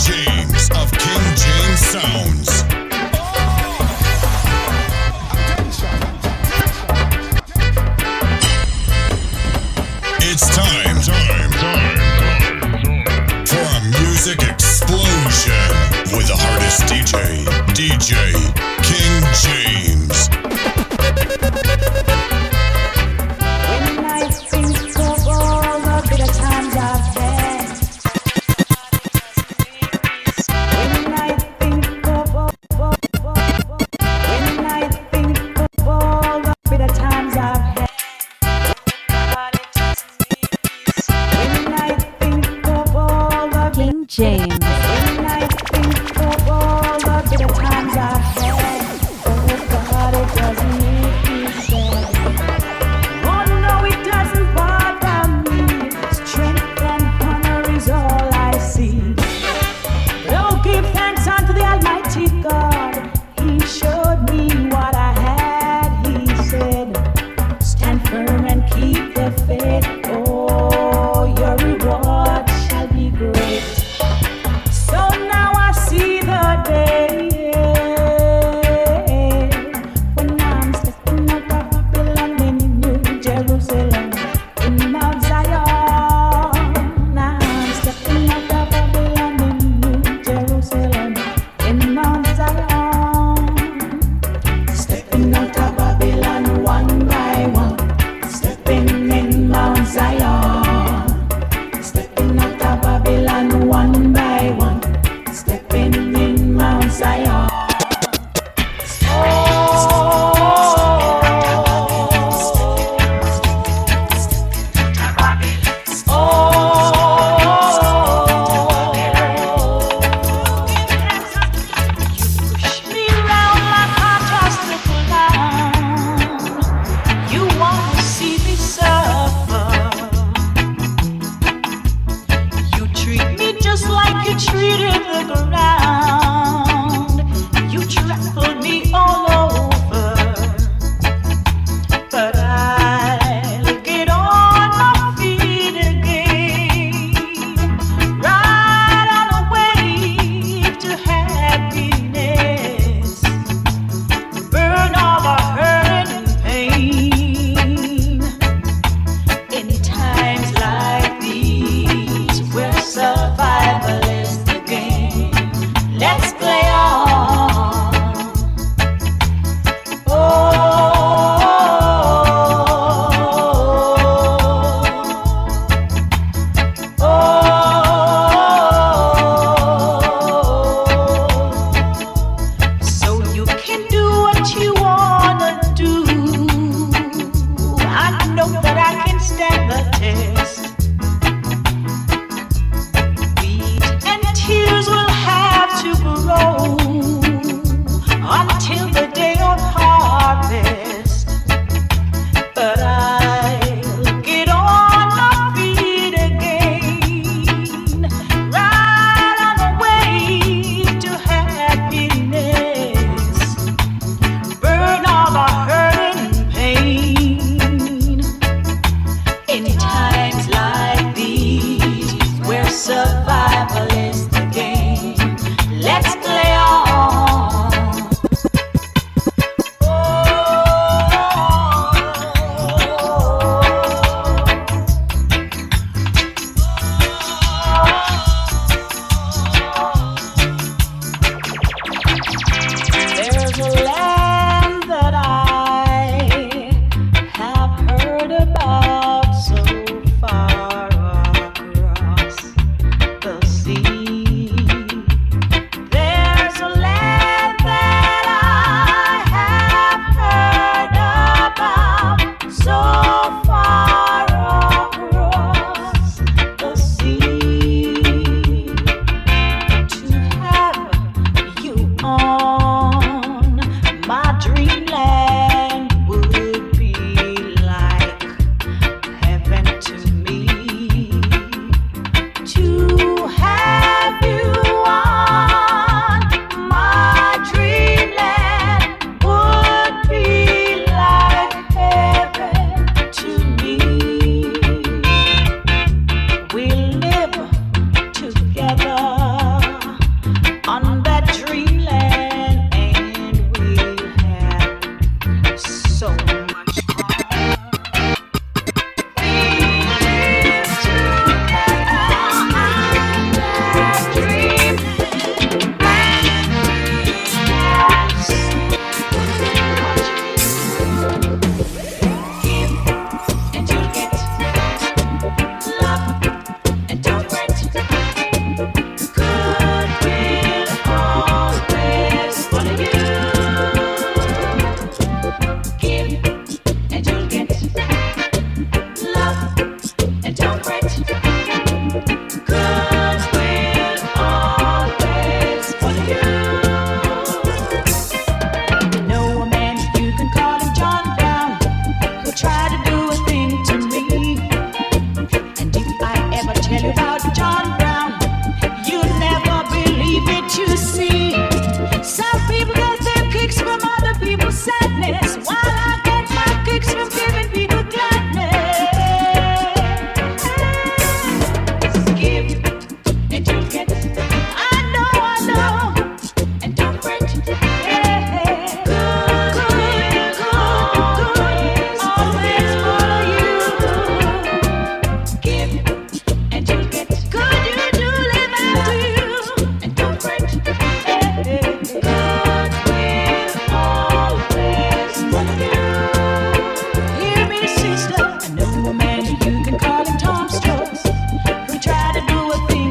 James of King James Sounds. It's time for a music explosion with the hardest DJ King James. When I think of all the bitter times I've had, when I think of all the bitter times I've had. King James. When I think of all the bitter times I've had, oh God, it doesn't make me sad. Oh no, it doesn't bother me. Strength and honor is all I see. Oh, give thanks unto the Almighty God. He showed me what I had. He said, stand firm and keep the faith. Oh, your reward shall be great. So now I see the day when I'm stepping out of Babylon in New Jerusalem, in Mount Zion. I'm stepping out of Babylon in New Jerusalem, in Mount Zion. Stepping out of Babylon one by one, stepping in Mount Zion. Stepping out of Babylon one by one, stepping in Mount Zion. Push me round like I just look around. You want to see me suffer. You treat me just like you treated the ground. You trampled me all over. But I'll get on my feet again. Ride on a wave to happiness. Burn all the hurt and pain. In times like these, where survival is the game, let's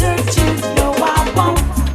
desert you, no I won't.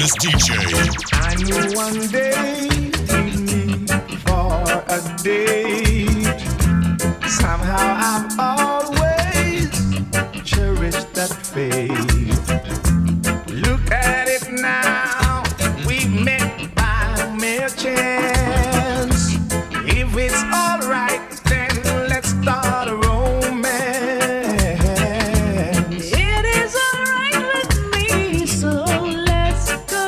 hottest DJ. I knew one day we'd meet for a date. Somehow I've always cherished that faith. Look at it now, we met by mere chance. If it's alright, then let's start a romance. It is alright with me, so let's go.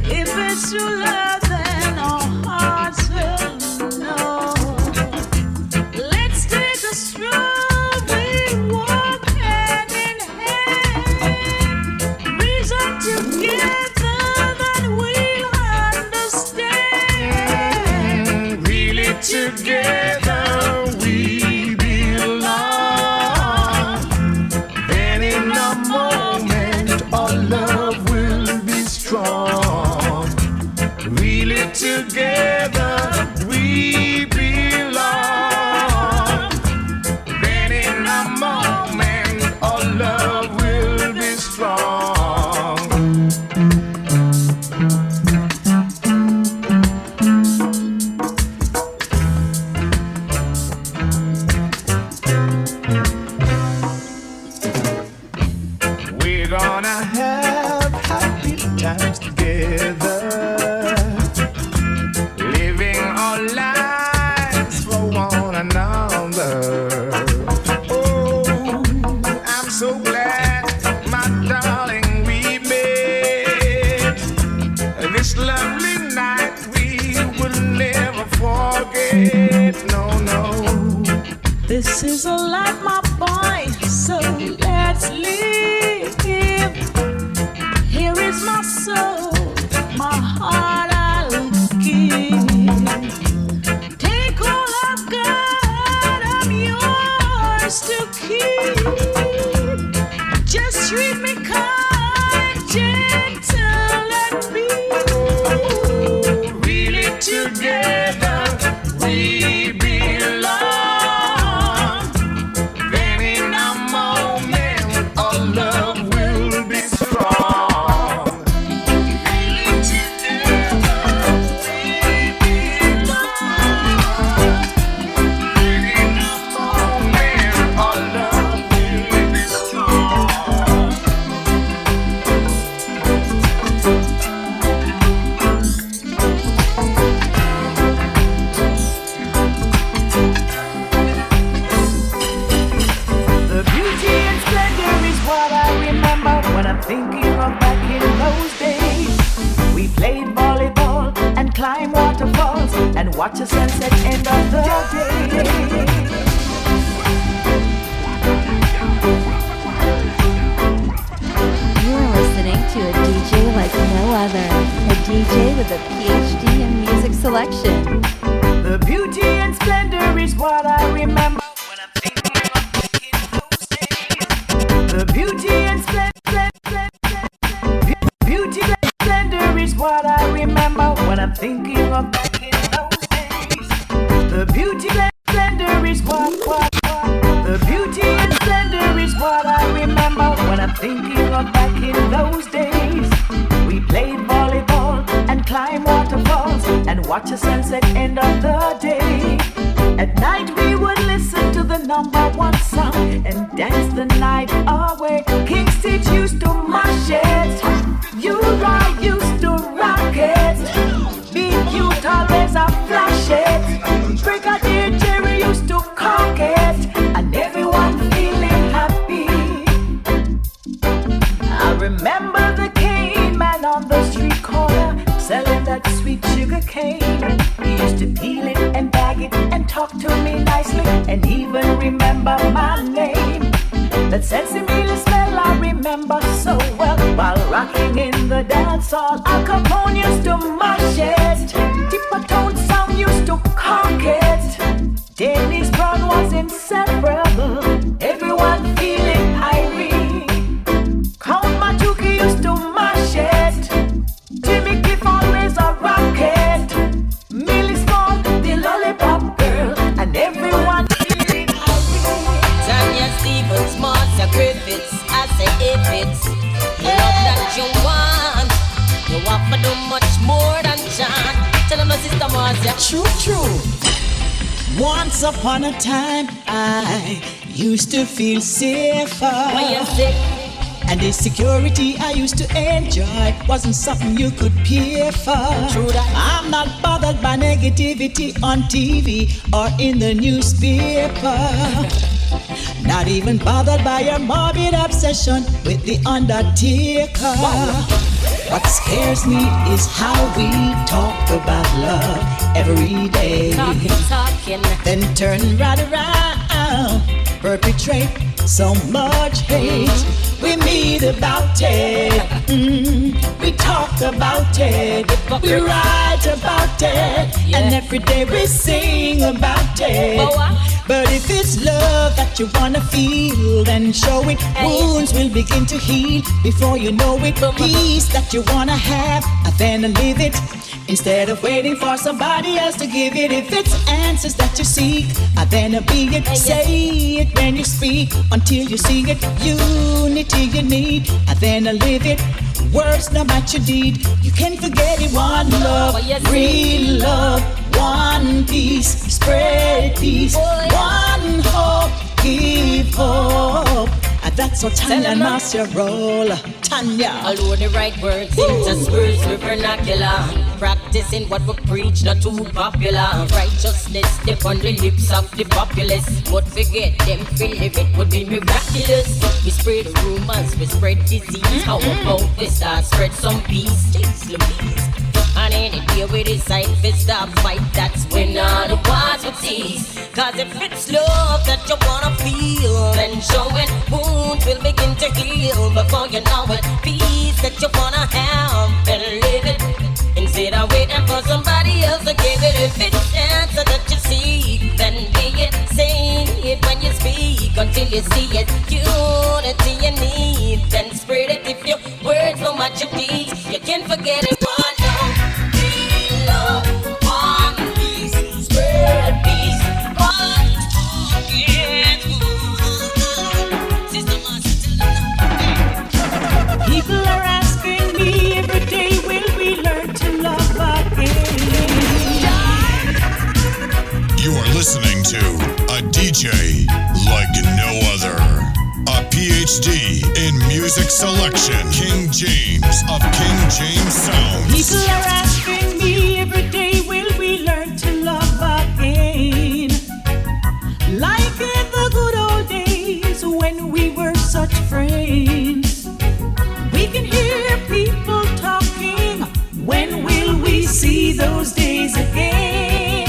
If it's true love, then our hearts will know. Let's take a stroll, we walk hand in hand. Reason together that we'll understand. Really together we belong. Then in a moment our love will be strong. Really together we belong. Then in a moment our love will be strong. We're gonna have happy times together, living our lives for one another. Oh, I'm so glad, my darling, we met this lovely night. We will never forget. No, no. This is a life, my boy, so let's live. Here is my soul, my heart I'll give. Take all I've got, I'm yours to keep. Just treat me kind, gentle and be. Really together we belong. Then in a moment our love will be strong. Really together we belong. Then in a moment our love will be strong. The beauty and splendor is what I remember when I'm thinking of back in those days. We played volleyball and climbed waterfalls and watched the sunset end of the day. You are listening to a DJ like no other. A DJ with a PhD in music selection. The beauty and splendor is what I remember when I'm thinking of back in those days. The beauty and beauty and splendor is what I remember when I'm thinking of back in those days. The beauty and splendor is what the beauty and splendor is what I remember when I'm thinking of back in those days. We played volleyball and climbed waterfalls and watched the sunset end of the day. At night we would listen to the #1 song and dance the night away. Kingston used to mash it, I used to rock it. Big youth always a flash it. Brigadier Jerry used to cock it, and everyone feeling happy. I remember the cane man on the street corner selling that sweet sugar cane. He used to peel it and bag it and talk to me nicely and even remember my name. That sensimile smell I remember so well. While rocking in the dance hall, Al Capone used to mash it. Tipper-tone sound used to cock it. Dennis Brown was inseparable. Everyone feeling irate. Count Matuki used to mash it. Jimmy Cliff always a rocket. Millie Small, the lollipop girl, and everyone feeling irate. Tanya Stevens, Marcia Griffiths, I say if it's love that Marcia. True. Once upon a time, I used to feel safer. What you say? And the security I used to enjoy wasn't something you could pay for. True that. I'm not bothered by negativity on TV or in the newspaper. Not even bothered by your morbid obsession with the Undertaker. What scares me is how we talk about love every day. Talking. Then turn right around, perpetrate so much hate. We meet about it, we talk about it, we write about it, and every day we sing about it. But if it's love that you wanna feel, then show it. Wounds will begin to heal before you know it. Peace that you wanna have, then live it. Instead of waiting for somebody else to give it. If it's answers that you seek, then be it. Say it when you speak until you see it. Unity you need, then live it. Words no match your deed. You can't forget it. One love, real love. One peace, spread peace. One hope, give hope. And that's what Tanya and Marcia roll. Tanya. Although the right words interspersed with vernacular, practicing what we preach, not too popular. Righteousness step on the lips of the populace, but forget them feel if it would be miraculous. We spread rumors, we spread disease. How about we start spread some peace? Jeez Louise. And any day we decide to stop fight, that's when all the wars will cease. Cause if it's love that you wanna feel, then show it. Wounds will begin to heal before you know it. Peace that you wanna have, and live it. Instead of waiting for somebody else to give it. If it's the answer that you seek, then be it. Say it when you speak until you see it. Unity you need, then spread it. If your words don't match your deeds, you can't forget it. One love, real love, one peace, spread peace, one forget. Sister Marcia, People are asking me every day, will we learn to love again? You are listening to a DJ like no other. A PhD in music selection. King James of King James Sounds. People are asking me every day, will we learn to love again? Like in the good old days when we were such friends. We can hear people talking, when will we see those days again?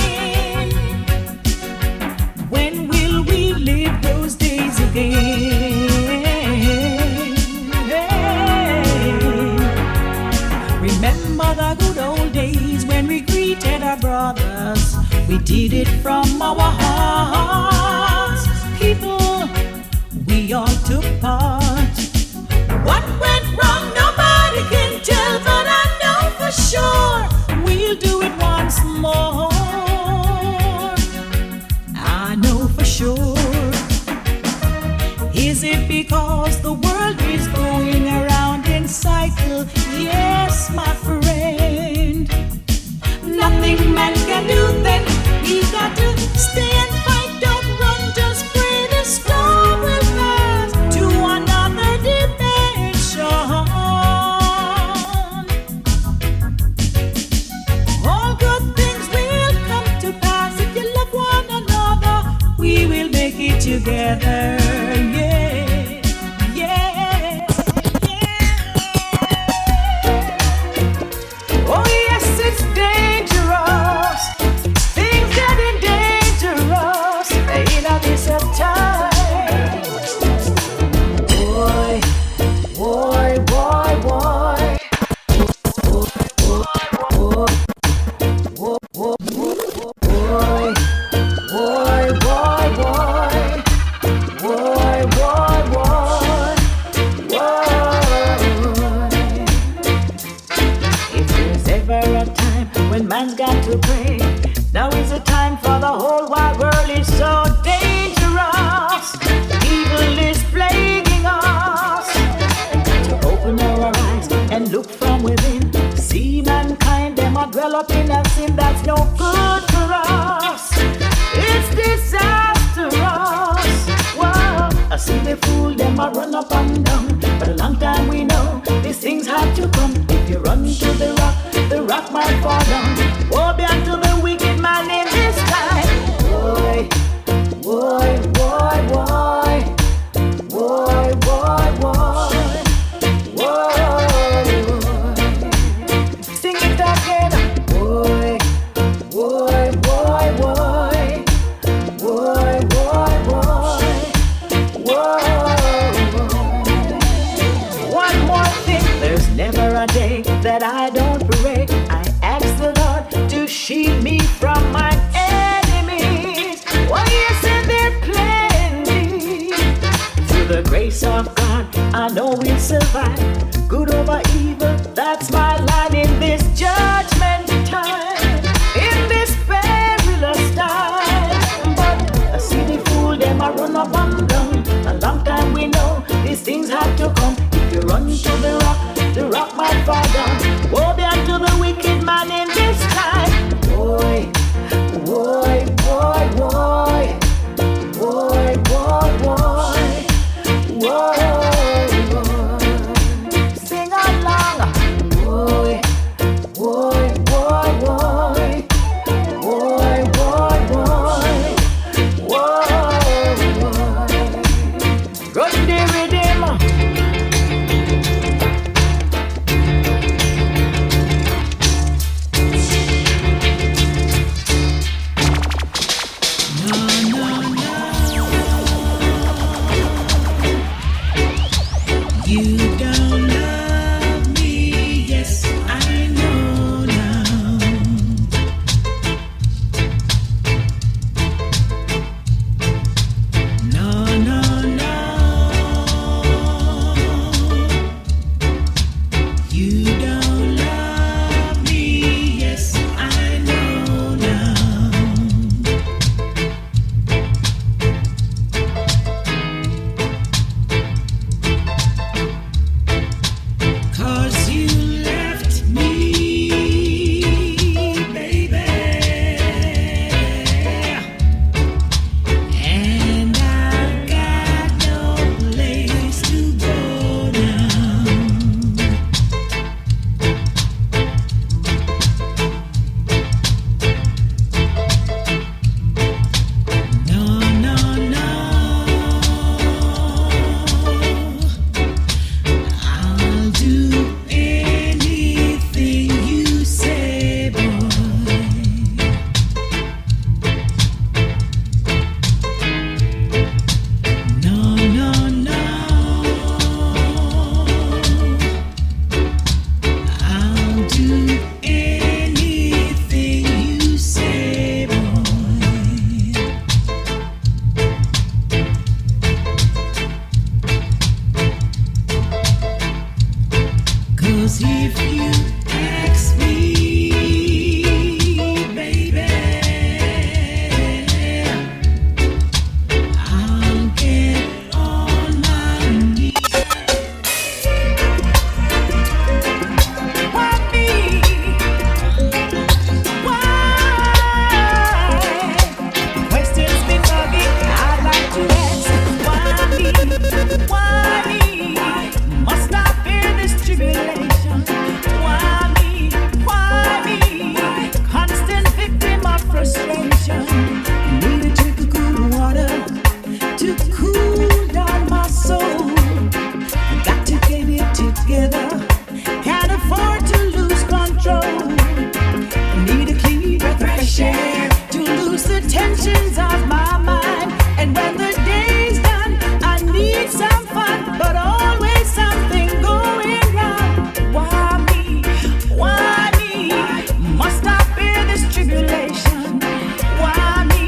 When will we live those days again? Remember the good old days when we greeted our brothers. We did it from our hearts. People, we all took part. What went wrong, nobody can tell, but I know for sure we'll do it once more. I know for sure. Is it because the world is going around in cycle? Yes, my friend. Nothing man can do, then we got to stay and fight. Don't run, just pray the storm will pass to another dimension. All good things will come to pass if you love one another. We will make it together. Oh yes, it's dangerous. Things getting dangerous. Ain't a this of time. Boy, boy, boy, boy. Boy, boy, boy, boy, boy. Boy, boy, boy, boy. If there's ever a time when man's got to pray, now is a time for the whole wide world. Is so dangerous. Evil is plaguing us. To open our eyes and look from within, see mankind them a dwell up in a sin that's no good for us. It's disastrous. Whoa, I see the fool, them a run up and down. But a long time we know these things have to come. If you run to the rock might fall down. Woe be unto the wicked man in this time. Boy, boy, boy, boy. Boy, boy, boy. Boy. Sing it again. Boy, boy, boy, boy. Boy, boy, boy. Whoa. One more thing, there's never a day that I don't pray. I ask the Lord to shield me from my enemies. Why yes, and they're plenty. Through the grace of God, I know we'll survive. Good over evil, that's my line in this judgment time. In this perilous time. But I see the fool, them a run up and down. A long time we know these things have to come. If you run to the rock might fall down. Woe be unto the wicked man in this time. Boy, boy, boy, boy. Boy, boy, boy. Whoa, boy. Sing along. Boy, boy, boy, boy. Boy, boy, boy. Whoa, boy. Run the rhythm. You don't love me, yes, I know now. No, no, no. You don't love me, yes, I know now. 'Cause you left me, baby, and I've got no place to go now. No, no, no. I'll do anything you say, boy. No, no, no. I'll do anything you say, boy. 'Cause if you ask me, baby, I'll get on my knees. Why me? Why? Questions been bugging. I'd like to ask. Why me? Why me? Must I bear this tribulation? Why me? Why me? Constant victim of frustration. Need a drink of cool water to cool down my soul. Got to get it together. Can't afford to lose control. Need a clean breath, fresh air to lose the tensions of my mind. And when the day's done, I need some fun, but always something going wrong. Why me? Why me? Must I bear this tribulation? Why me?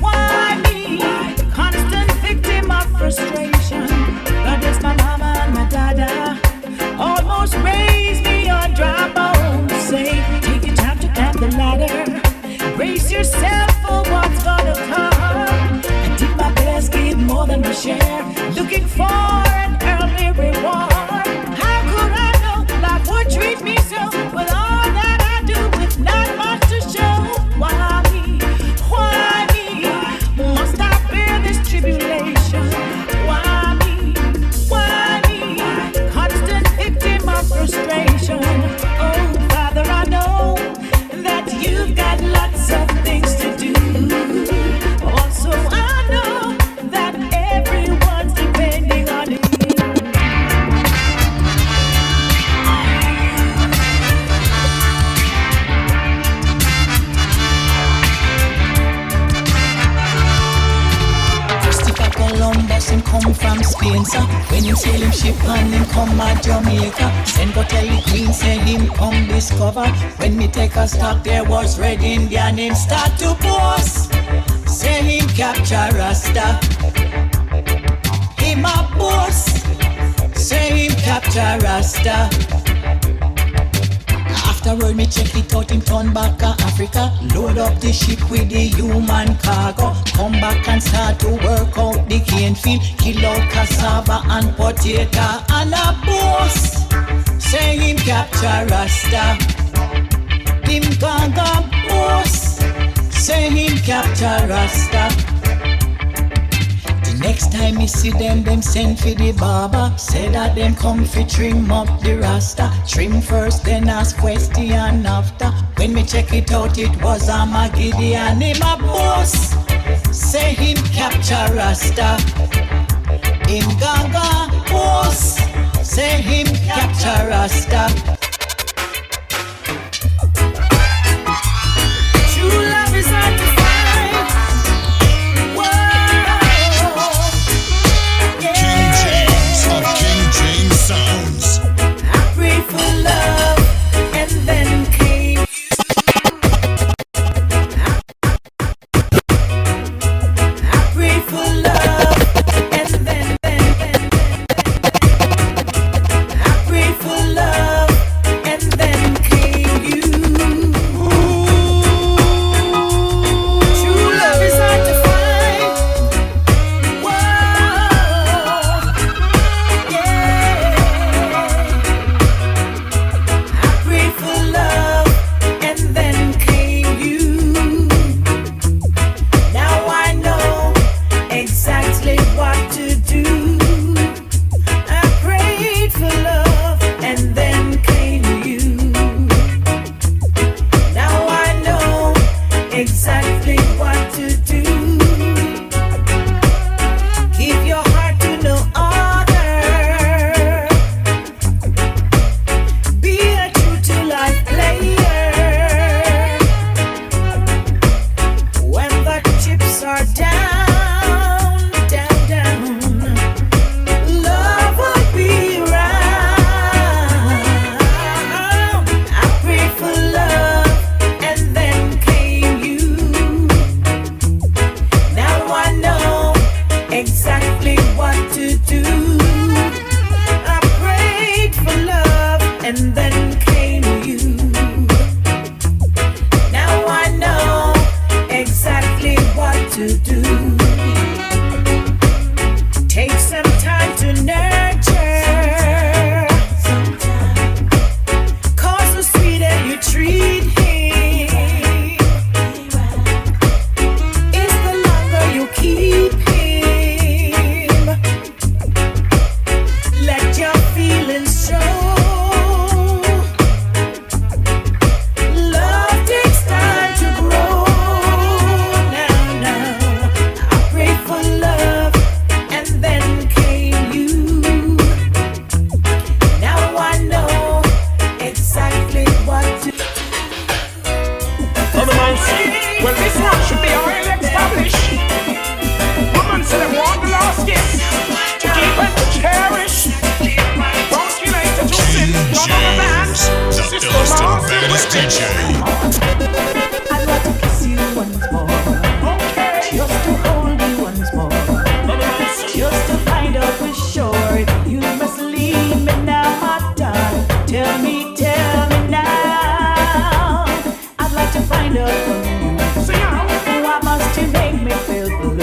Why me? Constant victim of frustration. God bless my mama and my dada. Almost raised me on dry bones. Say, take your time to climb the ladder. Brace yourself for what's gonna come. I did my best, give more than my share. Looking for an early reward. How could I know life would treat me so? With all that I do with from Spain, sir. When him sail him ship and him come at Jamaica, send go tell the queen say him come discover. When me take a stop there was Red Indian, him start to boast. Say him capture Rasta, him a boast. Say him capture Rasta. Afterward me check it out, him turn back to Africa. Load up the ship with the human cargo. Come back and start to work out the cane field. Kill out cassava and potato and a boast. Say him capture Rasta, him ganga boast. Say him capture Rasta. Next time me see them send for the barber. Say that them come fi trim up the rasta. Trim first, then ask question after. When me check it out, it was a Gideon, him a boss. Say him capture rasta, him gaga boss. Say him capture rasta. True love is hard to find. Sounds. I prayed for love and then came you. I prayed for love and then I prayed for love and then came you. True love is hard to find. Whoa, yeah. For love and then came you. Now I know exactly what to do. I prayed for love and then came you. Now I know exactly what to do. Give your heart to no other. Be a true to life player. When the chips are down, down, down, love will be around. I prayed for love and then came you. Now I know exactly what to do. I prayed for love and then came you. Now I know exactly what to do. Take some time to nurture, 'cause the sweeter you treat him, it's the longer you keep him. Let your feelings show. Love takes time to grow. Now, I prayed for love and then came you. Now I know exactly what to do. Other man say, well, this one should be already established. Woman said they want the last gift to keep and to cherish. Don't you like to sin? Don't James, the illest and baddest DJ. I'd like to kiss you once more, Okay. just to hold you once more, just to find out for sure if you must leave me now, my darling. Tell me now. I'd like to find out from you. Sing out. Why must you make me feel blue?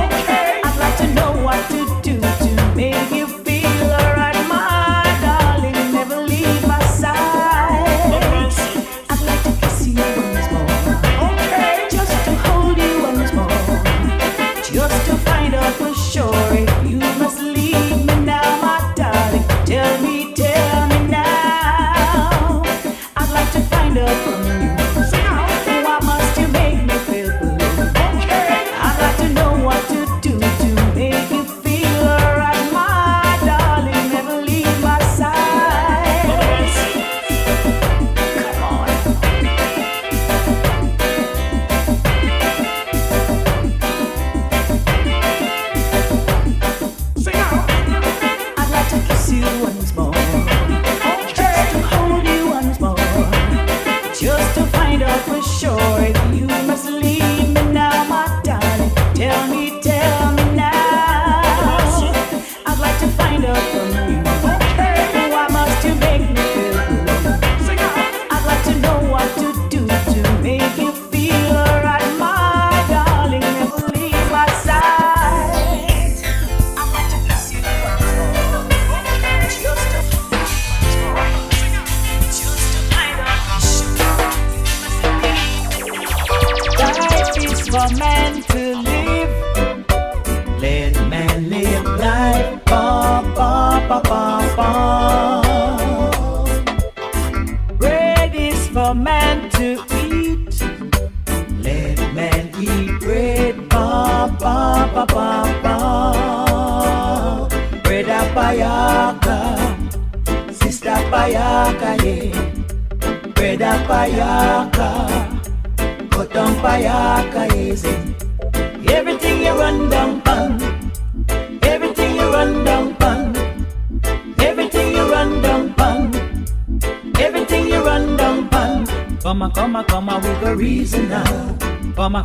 Okay. I'd like to know what to do to make you feel alright, my darling. Never leave my side. I'd like to kiss you once more, for man to live. Let man live life. Ba, ba, ba, ba, ba. Bread is for man to eat. Let man eat bread. Ba, ba, ba, ba, ba. Bread a payaka, sister payaka, yeah. Bread a payaka, cut on payaka, yes. Everything you run down pan, everything you run down pan, everything you run down pan, everything you run down pan. Come on, we go reason now. Come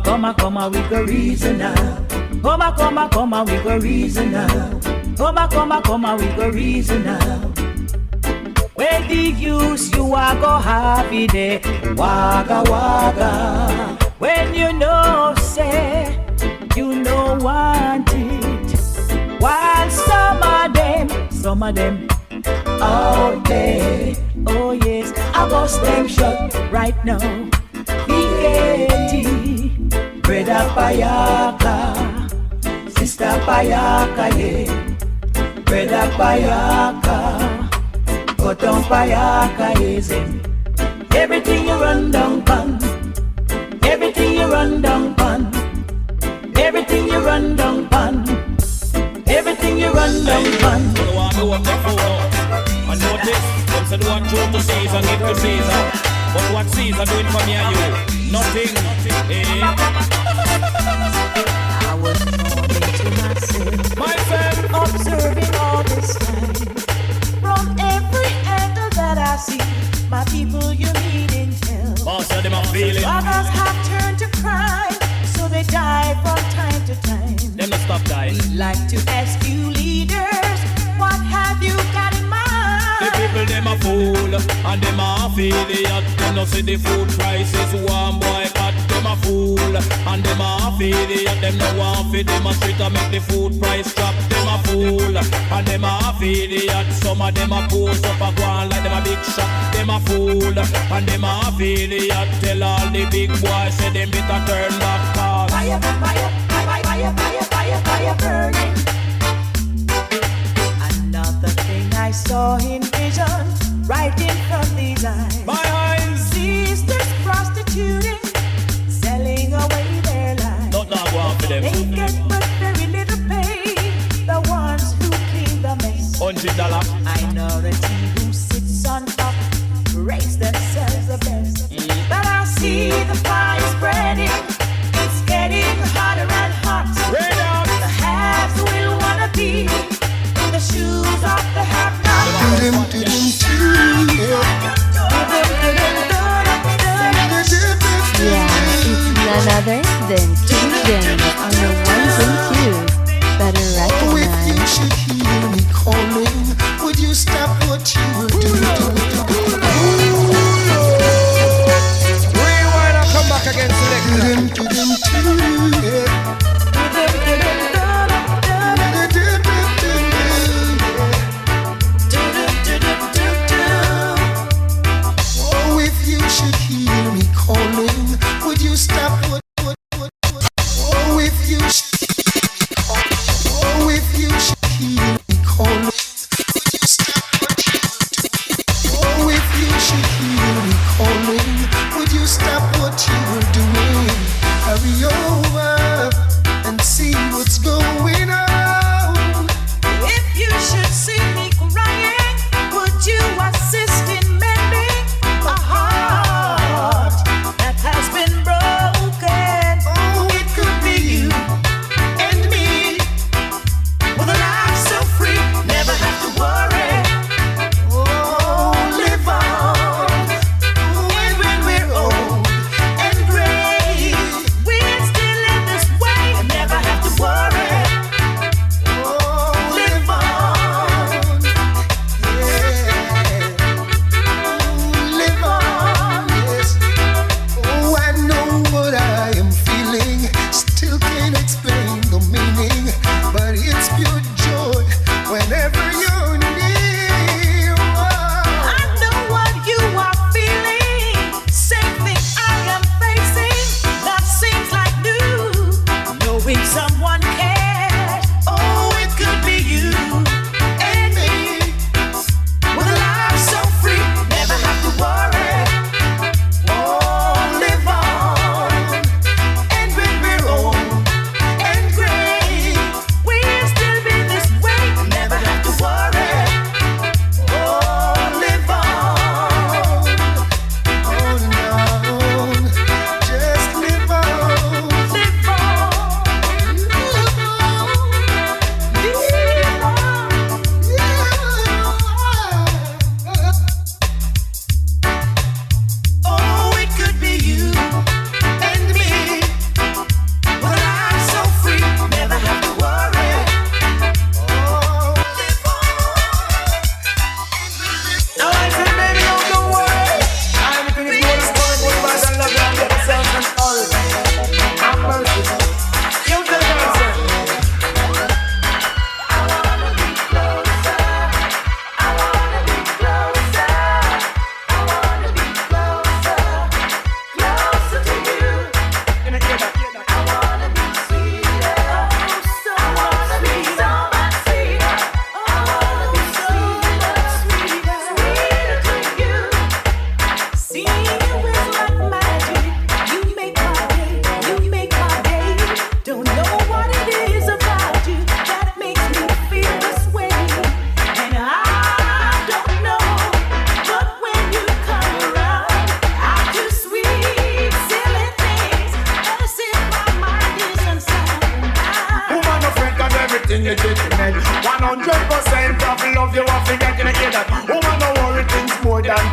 on, we go reason now. Come on, we go reason now. Come on, we go reason now. Where the use you are go happy day, wagga wagga. When you know say you know want it, while some of them out there, oh yes, I bust them shut right now. Bigeti, brother payaka, sister payaka, yeah, brother payaka, cut on payaka, yes. Everything you run down pan, everything you run down pan, everything you run down pan, everything you run down pan. I notice, them said what true to Caesar, give to Caesar. But what Caesar doing for me and you? Nothing, eh? I was talking to myself, observing all this time. From every angle that I see, my people you need in hell. Also, them are feeling. Others have turned to crime, so they die from time to time. Them not stop dying. We'd like to ask you leaders, what have you got in mind? The people them a fool and them a idiot. Them no see the food prices one boycott. Them a fool and them a idiot. Them no want feed them a street and make the food price drop. Them a fool and them a idiot. Some of them a post up a go on like them a big shot. Them a fool and them a idiot. Tell all the big boys say them better turn back cause fire, fire, fire, fire, fire, fire, fire burning. Another thing I saw in vision, right in front of these eyes. my eyes. Sisters prostituting, selling away their lives. Not now go on for them. They get but very little pay, the ones who clean the mess. $100. Minority who sits on top, raise themselves the best. But I see the fire spreading, it's getting hotter and hot. Rain out. The haves will wanna be in the shoes of the have-nots. Yeah, it's none other than King James on the ones and twos. Better Oh, if you recognize. should hear me calling, would you stop what you were doing? Rewind and come back again, selector. Oh, if you should hear me calling, would you stop what? Oh, if you should hear me calling, would you stop what you were doing? Oh, if you should hear me calling, would you stop what you were doing? Hurry over and see what's going on. If you should see me crying, would you assist in mending a heart that has been broken? Oh, It could be you and me, with a life so free, never have to worry. Oh, live on. And when we're old and gray, we'll still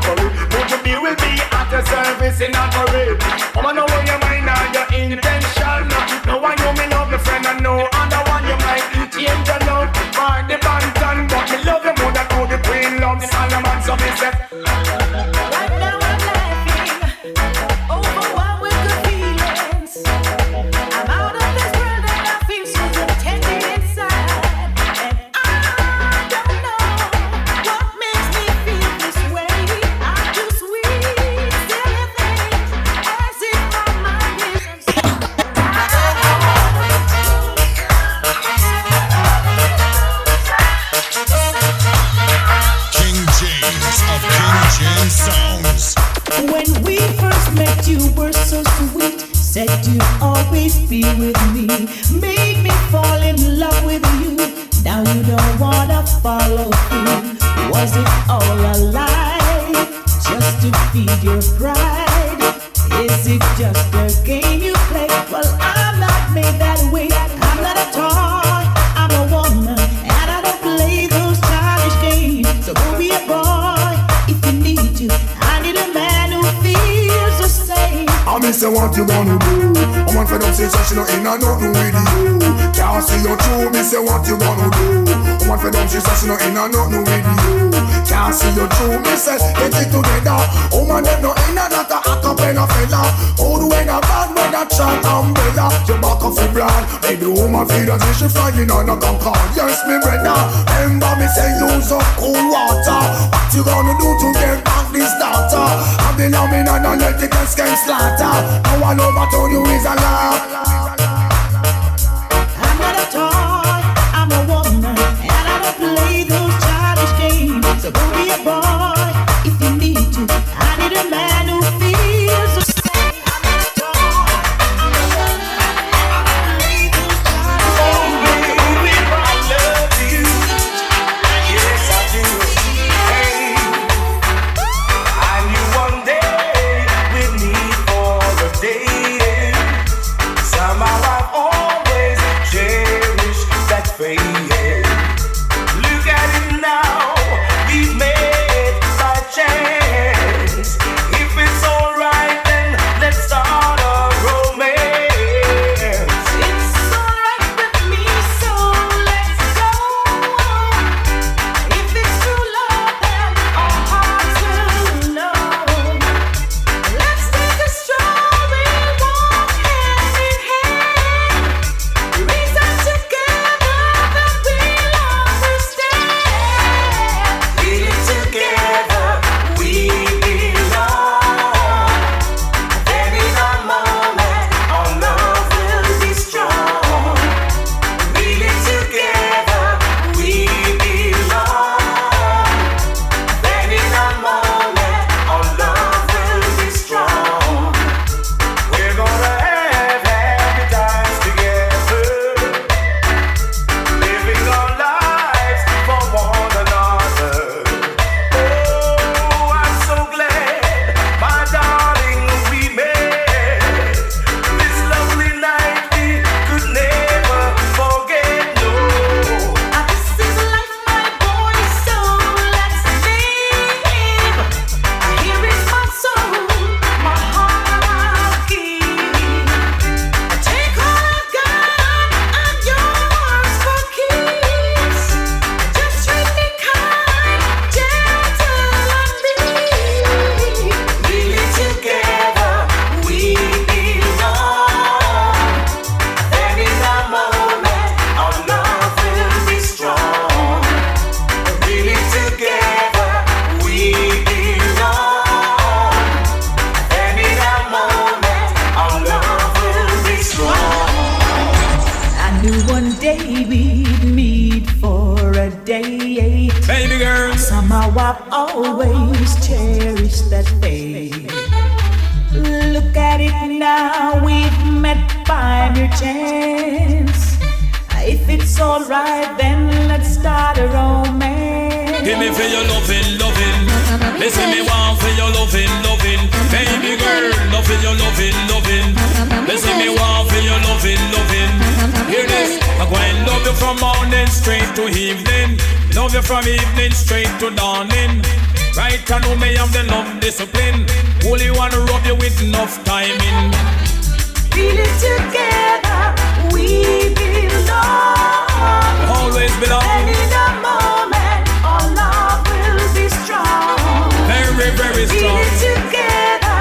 curry. Would you be with me at the service in a hurry? Come on, know your mind and your intention. No one you me love your friend and no other one you might change your love for the bantan. But me love you more than how the queen loves Solomon. So me say right now I'm laughing, overwhelmed with good feelings. I'm out of this world and I feel so contented inside. And I don't know what makes me feel this way. I do sweet, silly things as if my mind is King James of King James Sounds. When we first met, you were so sweet. Said you'd always be with me. Made me fall in love with you. Now you don't wanna follow through. Was it all a lie? Just to feed your pride? Is it just a game you play? Well, I'm not made that way. I'm not a toy. I'm a woman, and I don't play those childish games. So go be a boy if you need to. I need a man who feels the same. I miss what you wanna do. I want for them sensation in a nothing with you. Can't see you through. Me say what you wanna do. I want for them sensation in a nothing with you. Can't see you through. Me say get it together. Oh man, them no in a not a acapella fella. Oh do when a bad when a chant umbrella. You back off the brand. Baby woman feel as if she flying on a Concorde. Yes me brother. Remember me say use up cool water. What you gonna do to get back this data? I've been on me and I let it get slaughter. Now I know what told you is a lie. I'm not a toy, I'm a woman, and I don't play those childish games. So go be a boy if you need to. I need a man who feels the same. I'm not a toy, I'm a woman, and I don't play those childish games. oh baby, I love you. Yes I do. Hey, I knew one day we'd meet for a day. Somehow I've always cherished that faith. Look at it now, we've made by chance. If it's alright, then let's start a romance. It's alright with me, so let's go. If it's true love, then our hearts will know. Let's take a strawberry walk hand in hand. Reason together that we'll understand. Really together we belong. Then in a moment our love will be strong. Really together we belong. Then in a moment our love will be strong. We're gonna have happy times together, living our lives for one another. Oh, I'm so glad, my darling, we met this lovely night. We could never forget. No, This is life, my boy, so let's live. Here is my soul, my heart I'll give. Take all I've got, I'm yours for keeps. Just treat me kind, gentle and free. really together we belong. Then in a moment our love will be strong. Really together we belong. Then in a moment our love will be strong. I knew one day we'd meet for a day. Baby girl, Somehow I've always cherished that day. Look at it now, we've met by mere chance. If it's alright, then let's start a romance. give me for your loving, loving. Listen me want for your loving, loving. Baby girl, love for your loving, loving. Listen me want for your loving, loving. Hear this, I'm going to love you from morning straight to evening. Love you from evening straight to dawning. Right, I know me have the love discipline. Only wanna rub you with enough timing. Feel it together, we belong. Always belong. And in a moment, our love will be strong. Very, very strong. Feel it together,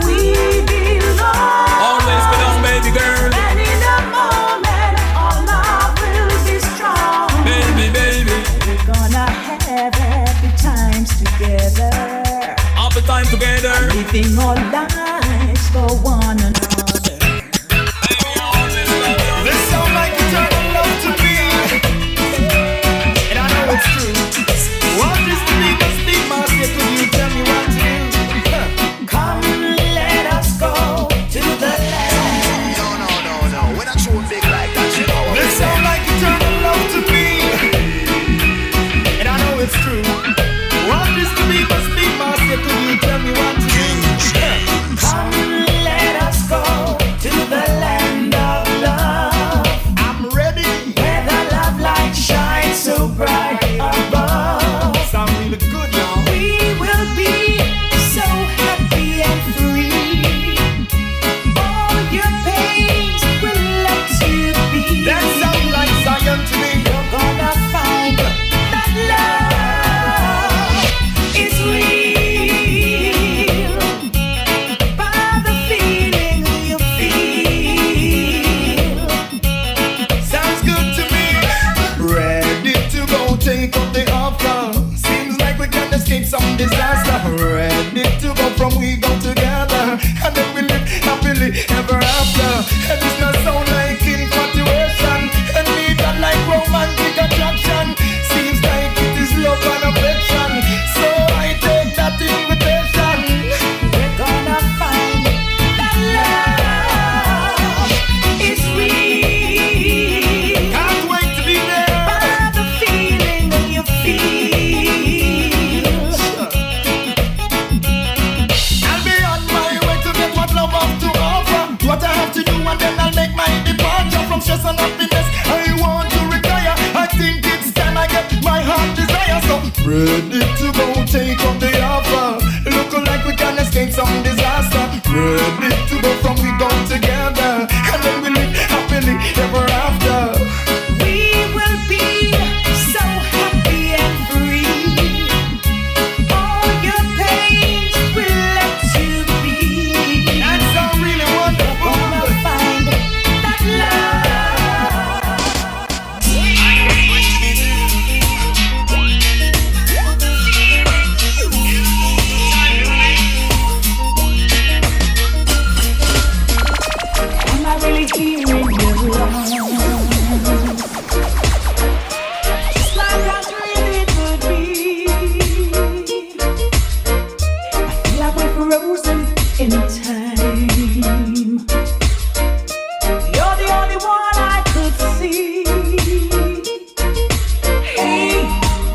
we belong. Always belong, baby girl. And in a moment, our love will be strong. Baby, baby. We're gonna have happy times together. Happy time together. Living our lives for one another. This sound like eternal love to me, and I know it's true. What is to be must be, Marcia. Could you tell me what to do? Come, let us go to the land. No. We're not showing big like that, you know. This sound like eternal love to me, and I know it's true. What is to be must be, Marcia. Could you tell me what to do? Come, let us go to the land of love. I'm ready. Where the love light shines so bright above. Sound really good now. We will be so happy and free. All your pains will let you be. That sound like Zion to me. You're gonna find that love is real. By the feeling you feel. Sounds good to me. Ready to go take up the offer. Seems like we can escape some disaster. Ready to go from we go together. And then we live happily ever after. And it's not sound like infatuation. And neither like romantic attraction. Seems like it is love and affection. So I take that invitation. We're gonna find that love is real. Can't wait to be there. By the feeling you feel. I'll be on my way to get what love have to offer. What I have to do, and then I'll make my departure from stress and happiness. I want to retire. I think it's time I get my heart desire. So ready to go take up the offer. Looking like we can escape some disaster. Ready to go from we go together. And then we live happily ever after. We will be so happy and free. All your pains will let you be. That sound really wonderful. Gonna find that love. Am I really hearing you wrong? Just like I dreamed it would be. I feel like we're frozen in time. You're the only one I could see. Hey,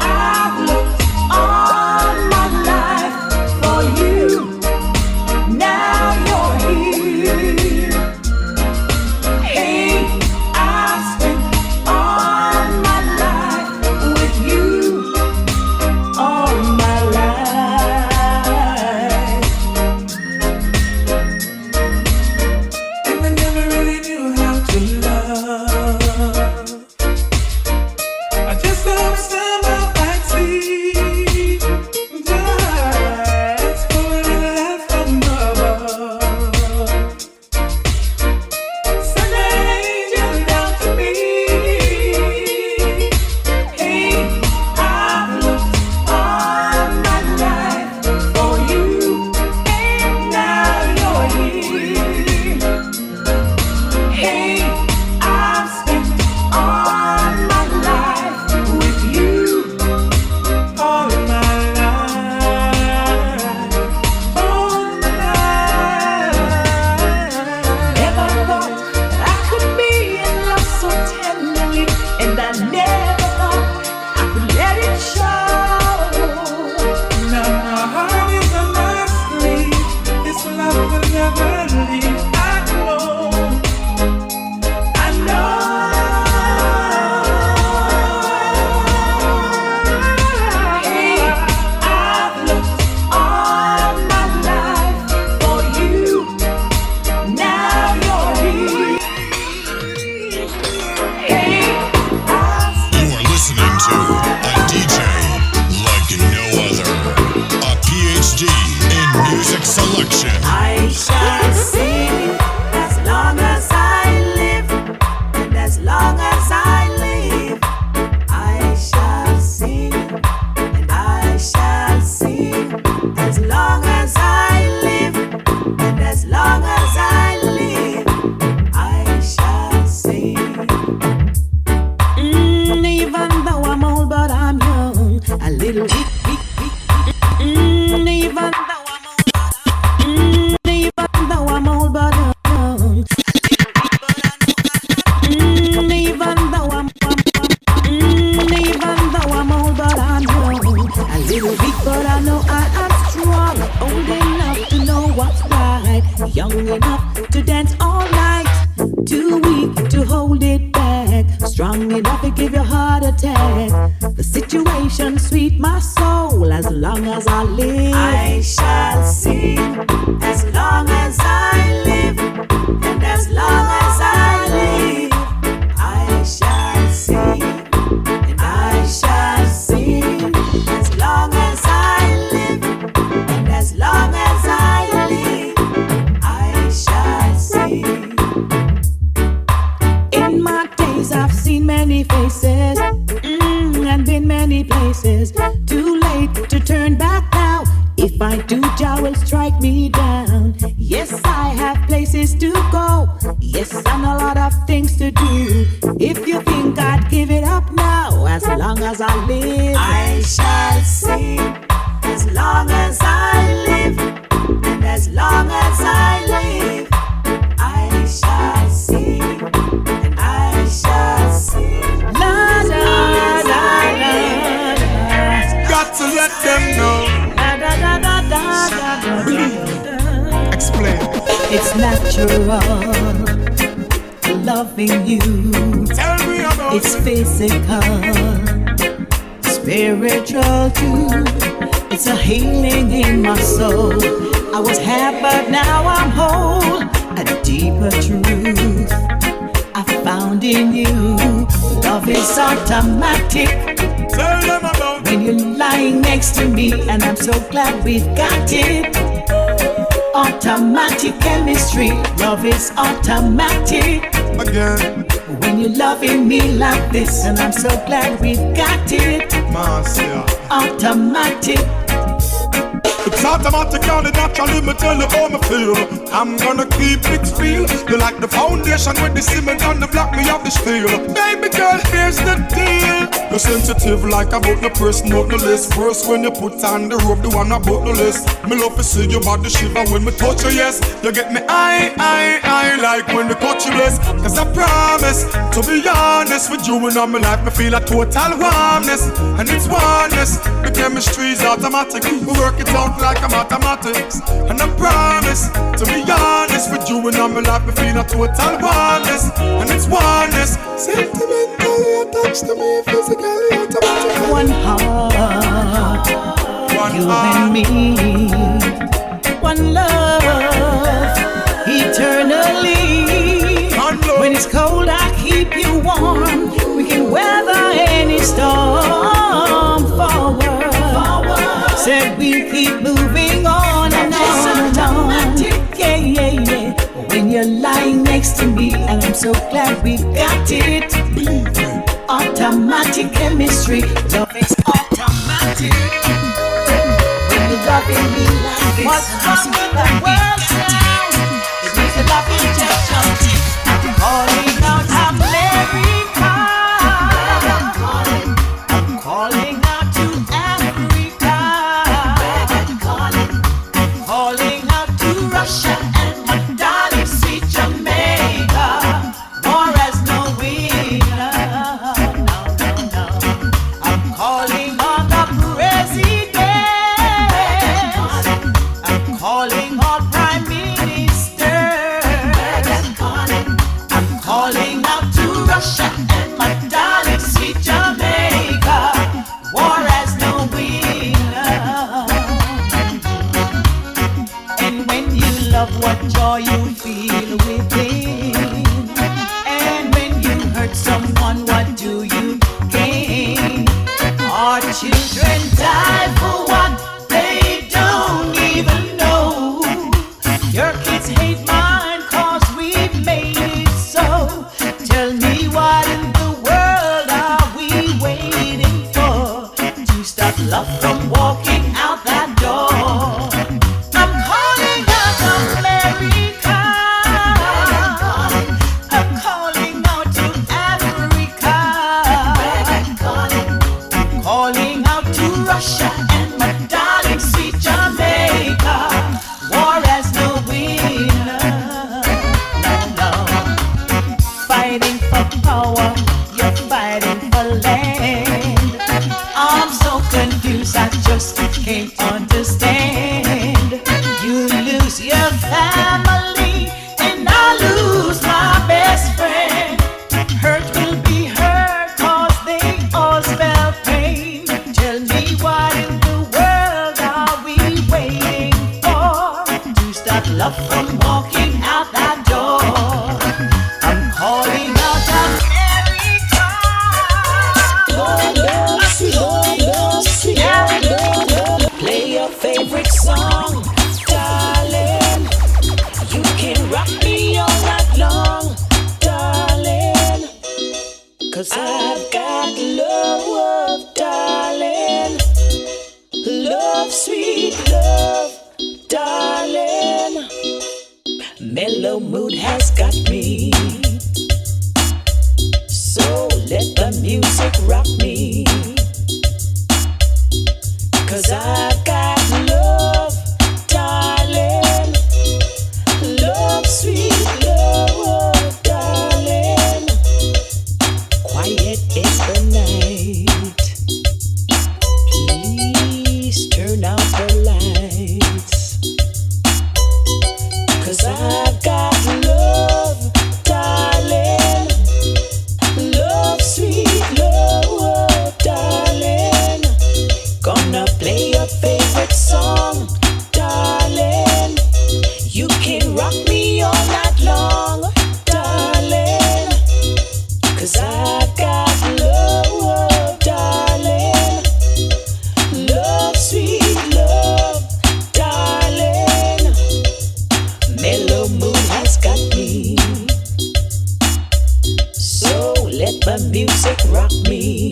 I've looked all my life for you. Now you're here. Hey, I've spent all my life with you. All my life. music selection. I shall sing as long as I live, and as long as I live, I shall sing, and I shall sing as long as I live, and as long as I live, I shall sing. Even though I'm old, but I'm young, a little bit. Even though I'm old, but young. Even though I'm old, but I'm young. A little bit, but I know I am strong. Old enough to know what's right. Young enough to dance all night. Too weak to hold it back. Strong enough to give your heart attack. The situation sweet my soul. As long as I live, I shall sing. As long as I live, and as long as I live, I shall sing, and I shall sing. As long as I live, and as long as I live, I shall sing. In my days I've seen many faces, and been many places. Too late to turn back now. If I do, Jah will strike me down. Yes, I have places to go. Yes, and a lot of things to do. If you think I'd give it up now, as long as I live, I shall sing. As long as I live, and as long as I live, I shall sing, and I shall sing. La la la la. Got to let them know. Explain. It's natural, loving you. Tell me about It's physical, spiritual too. It's a healing in my soul. I was half, but now I'm whole. A deeper truth I found in you. Love is automatic. Tell them about When you're lying next to me, and I'm so glad we've got it. Automatic chemistry, love is automatic. again. When you're loving me like this, and I'm so glad we've got it. Marcia. Automatic. It's automatic and it naturally me tell you how me feel. I'm gonna keep it real. You like the foundation with the cement and the block, me have the steel. Baby girl, here's the deal. You're sensitive like about the press, not the list. First when you put on the rope, the one about the list. Me love to see your body shiver when me touch you, yes. You get me I like when we touch you, yes. Cause I promise to be honest with you and all my life, me feel a total warmness. And it's oneness. The chemistry's automatic. We work it out like a mathematics. And I promise to be honest with you and all my life, me feel a total oneness. And it's oneness. Sentimentally attached to me, physically automatic. One heart, One you heart. and me. One love, eternally. One love. When it's cold, I keep you warm. We can weather any storm. Forward. Said we keep moving on and on and on. Yeah, yeah, yeah. When you're lying next to me, and I'm so glad we got it. Automatic chemistry, love is automatic. When you're loving me like this, what's wrong with the world now? It needs a love injection. Calling out America. I'm calling out to Africa. Calling out to Russia and my darling sweet Jamaica. War has no winner. No, no, no. I'm calling on the president. I'm calling on prime minister. I'm calling out to Russia and my darling sweet Jamaica. War has no winner. And when you love, what joy you feel within. And when you hurt someone, what do you gain? Our children die for what they don't even know. love from walking out that door. I'm calling out America. Love, sweet love. Play your favorite song, darling. You can rock me all night long, darling. 'Cause I've got love, darling. Love, sweet love, darling. Mellow mood has got me, so let the music rock me. 'Cause I've got love, darling. Love, sweet love, darling. Quiet is the night. Please turn out the lights. 'Cause I've got love, darling. Love, sweet love, darling. Gonna play your favorite song, darling. You can rock me all night long, darling. 'Cause I've got love, darling. Love, sweet love, darling. Mellow mood has got me, so let the music rock me.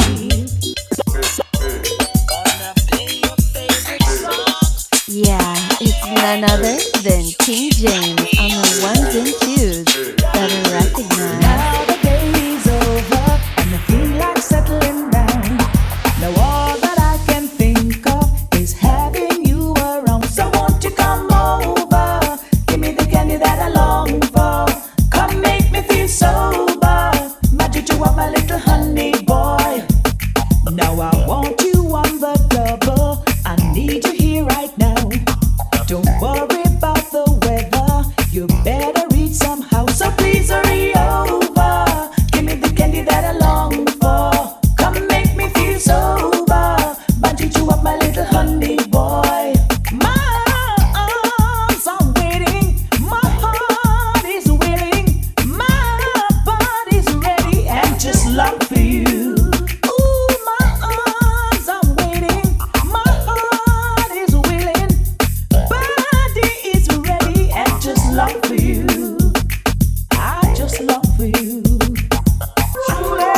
Gonna play your favorite song. Yeah, it's none other than King James on the ones and twos. Better recognize. Now the day is over and I feel like settling down. Now all that I can think of is having you around. So won't you come over? Give me the candy that I long for. Come make me feel sober. Magic you up my little honey boy. Now I want you on the double. I need you here right now. Don't worry about the weather. You better read somehow. So please hurry over. Give me the candy that I long for. Come make me feel sober. Magic you up my little honey boy. My arms are waiting. My heart is willing. My body's ready and just long for you. Ooh, my arms are waiting. My heart is willing. Body is ready and just long for you. I just long for you. Truly,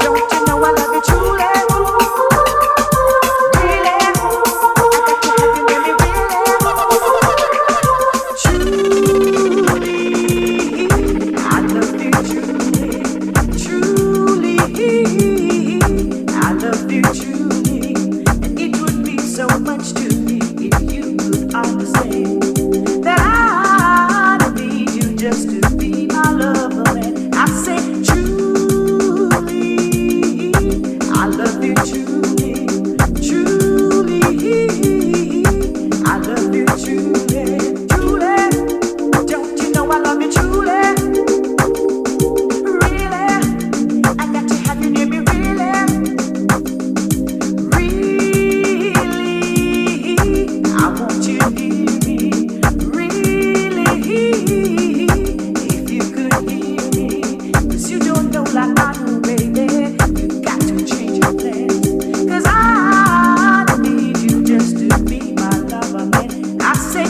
don't you know I love you truly? Really, I got to have you near me really. Truly, I love you truly. Truly, I love you truly. And it would mean so much to me if you could understand that I need you just to be my lover. And I say truly, I love you truly. Truly, I love you truly. Truly, don't you know I love you truly? Really, I got to have you near me really. Really, I want you near me. Really, if you could hear me. 'Cause you don't know like I know, baby. You got to change your plans. 'Cause I need you just to be my lover, man. I say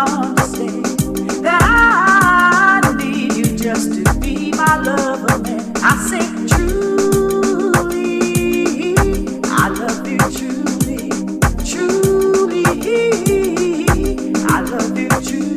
understand that I need you just to be my lover, man. I say truly, I love you truly, truly, I love you truly.